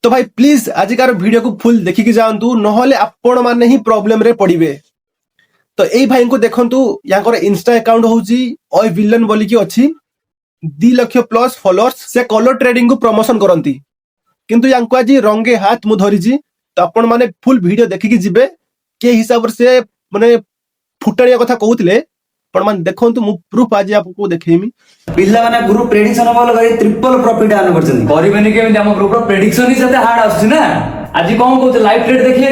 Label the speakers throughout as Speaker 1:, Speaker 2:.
Speaker 1: तो भाई please आजिकार video को फुल देखिकी जातु नहले आपण माने ही प्रॉब्लम रे पड़िबे। तो एई भाई को देखंतु याकर इंस्टा अकाउंट होउची ओय विलन बोली की अछि 2 लाख प्लस फॉलोअर्स से कलर ट्रेडिंग को प्रमोशन करंती किंतु यांको आज रंगे हाथ मु धरिजी। तो आपण माने फुल वीडियो देखिकी जिबे के हिसाब से माने फुटाणिया कथा कहउतले पण मान देखंतु मु प्रूफ आज आपको देखेमी
Speaker 2: पिल्ला माने ग्रुप प्रेडिक्शन बोल करी ट्रिपल प्रॉफिट आन करछन
Speaker 3: करबेनी केमे हम ग्रुप रो प्रेडिक्शन ही जते हार्ड आछी ना। आज कोन कहते लाइव ट्रेड देखिए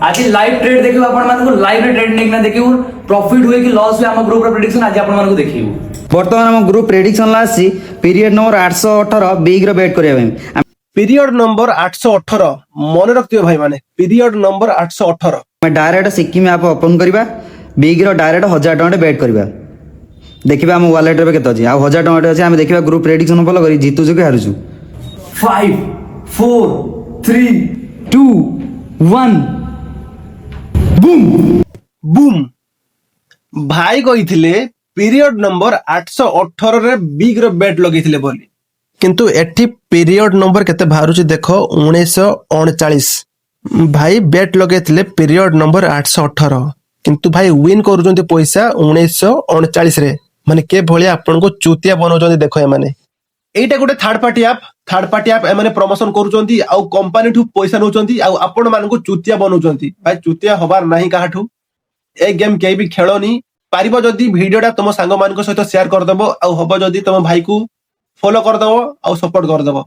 Speaker 3: आज लाइव ट्रेड देखियो आपण मान को लाइव ट्रेडिंग ना देखियो प्रॉफिट हुए कि लॉस हुए हम ग्रुप रो प्रेडिक्शन आज आपण मान को देखियो।
Speaker 2: वर्तमान हम ग्रुप प्रेडिक्शन लासी पीरियड नंबर 818 बिग रो बेट करिया भाई
Speaker 1: पीरियड नंबर 818 मन रखियो भाई माने पीरियड नंबर 818
Speaker 2: मैं डायरेक्ट सिक्किम ऐप ओपन करबा बिग रो डायरेक्ट 1000 टका बेट करबा देखिबा हम वॉलेट रे केतो अछि आ 1000 टका अछि हम देखिबा ग्रुप प्रेडिक्शन फॉलो करी जीतु जो के हारु छु
Speaker 3: 5 4 3 2 1 बूम
Speaker 1: बूम भाई कहिथिले पीरियड नंबर 818 रे बिग रो बेट लगेथिले बोली किंतु एठी पीरियड नंबर केते बाहरुची देखो 1939 भाई बेट लगेथिले पीरियड नंबर 818 किंतु भाई विन करूचंती पैसा 1939 रे माने के भलिया आपन को चूतिया बनौचंती देखो ए माने एटा गोटे थर्ड पार्टी ऐप ए माने प्रमोशन करूचंती आ कंपनी ठू पैसा नौचंती आ आपन मान को चूतिया बनौचंती भाई चूतिया होबार नाही काहाठू ए गेम के भी खेलोनी पारिबो जदी वीडियोटा तुम सांग मान को सहित शेयर कर दबो आ होबो जदी तुम भाई को फॉलो कर दबो आ सपोर्ट कर दबो।